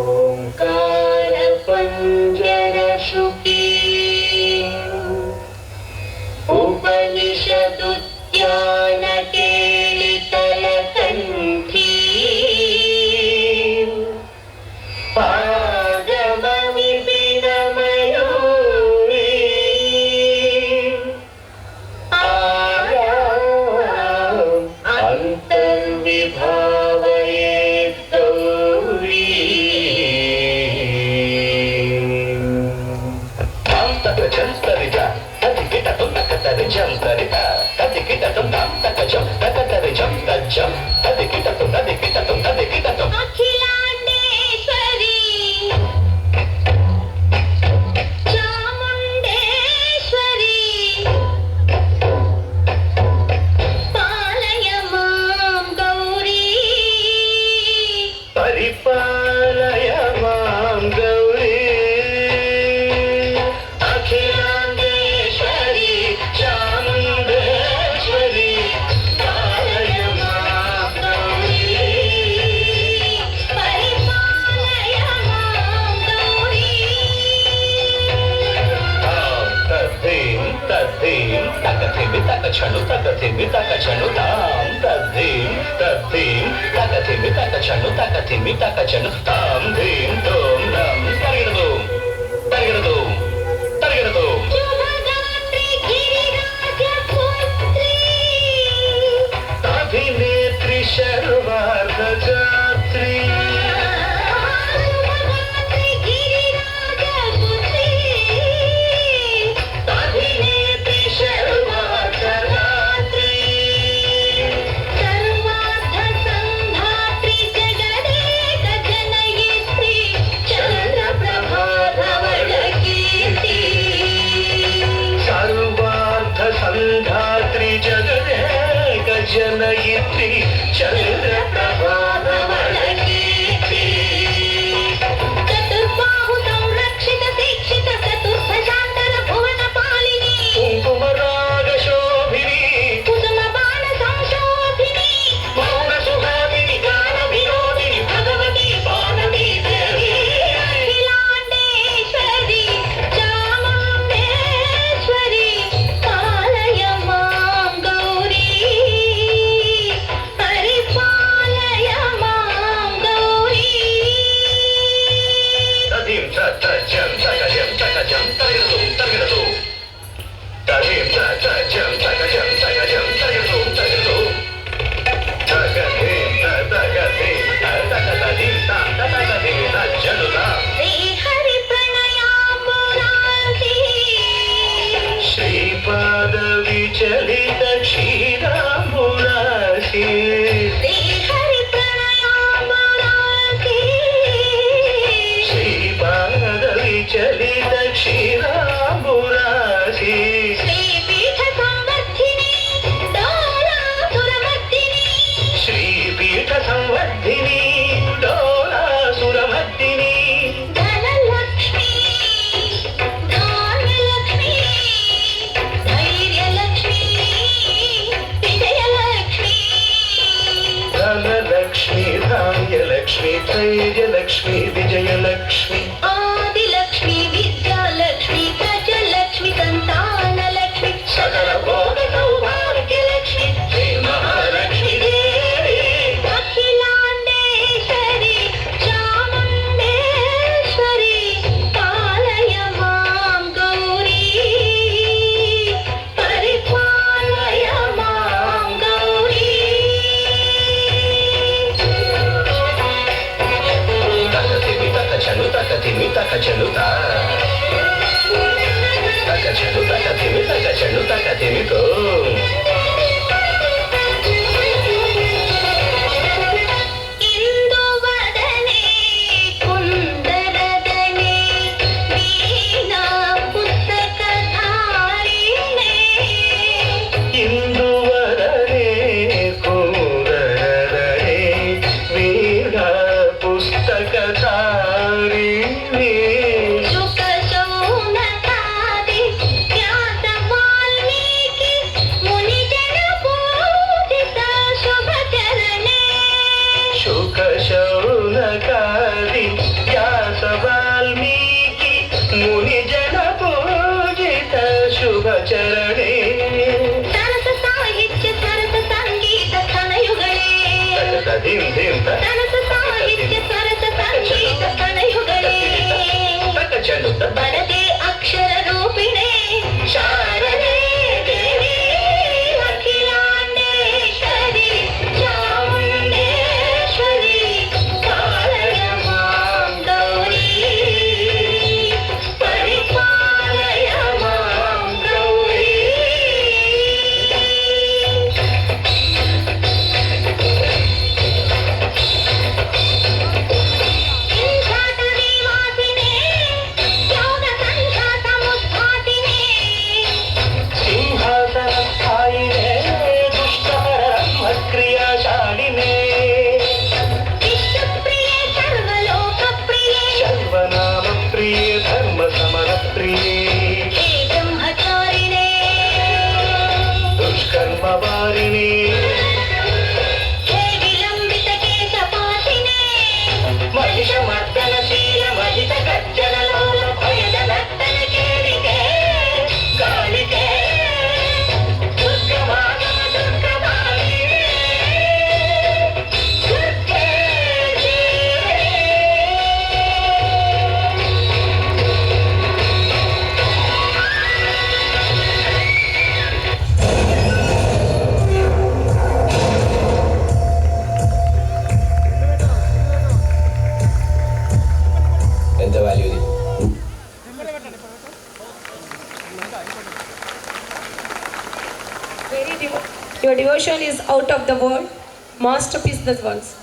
ओंकार पंजर शुकी उपनिषदुद्यान केलितल कंठी पागमनि बिनमयूरी आयाम अंतर्विभावये गौरी जंतरिता ततिकिटा तुंतकतरि जंतरिता ततिकिटा तुंतकतजं तकतरि जंतजं ततिकिटा तुंतकतरि अखिलांडेश्वरी चामुंडेश्वरी पालय मां गौरी परिपालय मां गौरी अखिलांडेश्वरी चामुंडेश्वरी पालय मां गौरी परिपालय मां गौरी तद्धीं तद्धीं तकथिमि तकछनु तकथिमि तकछनु तां तद्धीं तद्धीं तकथिमि तकछनु तकथिमि तकछनु तां धीं तों नं तरिगडदों तरिगडदों तरिगडदों शुभगात्री गिरिराजपुत्री अभिनेत्री सर्वार्धगात्री शुभगात्री गिरिराजपुत्री अभिनेत्री सर्वार्धगात्री सर्वार्धसंधात्री जगदेक जनयित्री चन्द्रप्रभाधवलकीर्ति सर्वार्धसंधात्री जगदेक जनयित्री चन्द्रप्रभाधवलकीर्ति चतुर्बाहु संरक्षित दीक्षित चतुर्भुजान्तर भुवनपालिनी कुङ्कुमरागशोभिनी कुसुमबाण संशोभिनी मौनसुहासिनी गानविनोदिनी भगवती वानवी देवी अखिलांडेश्वरी चामुण्डेश्वरी पालय मां गौरी परिपालय मां गौरी तदिं तजं तगजं तगजं तरिगडदों तरिगडदों तदिं तजं तगजं तगजं तरिगडदों तरिगडदों तगधिं तगधिं तगधिं तगधिं तज्जनुतां श्रीहरि प्रणयाम्बुरासी श्रीपाद विचलित क्षीराम्बुरासी श्रीहरि प्रणयाम्बुरासी श्रीपाद विचलित क्षीराम्बुरासी श्रीपीठ संवर्धिनी डोलासुरमर्दिनी श्रीपीठ संवर्धिनी डोलासुरमर्दिनी धनलक्ष्मी धान्यलक्ष्मी धैर्यलक्ष्मी विजयलक्ष्मी धनलक्ष्मी धान्यलक्ष्मी धैर्यलक्ष्मी विजयलक्ष्मी आदिलक्ष्मी विद्यालक्ष्मी गजलक्ष्मी संतानलक्ष्मी सकल भोग सौभाग्यलक्ष्मी श्री महालक्ष्मी देवी अखिलांडेश्वरी चामुण्डेश्वरी पालय मां गौरी परिपालय मां गौरी तकथिमि तकछनु तकथिमि तकछनु ता तकछनु तकथिमि तकछनु तकथिमि तो इंदुवदने कुंदरदने वीणा पुस्तकधारिणे इंदुवदने कुंदरदने वीणा पुस्तकधारिणे शुक शौनकादि ख्यात वाल्मीकि అమ్మవారిని హే విలంబిత కేశపాతినే మహిషమర్దనశీల మహిత గర్జనలోల భయద నర్తన కేళికే కాళికే దుర్గమాగమ దుర్గమాలినే దుర్గే ఎంత వాల్యూ ఇది? Your devotion is out of the world. Masterpiece, the ones.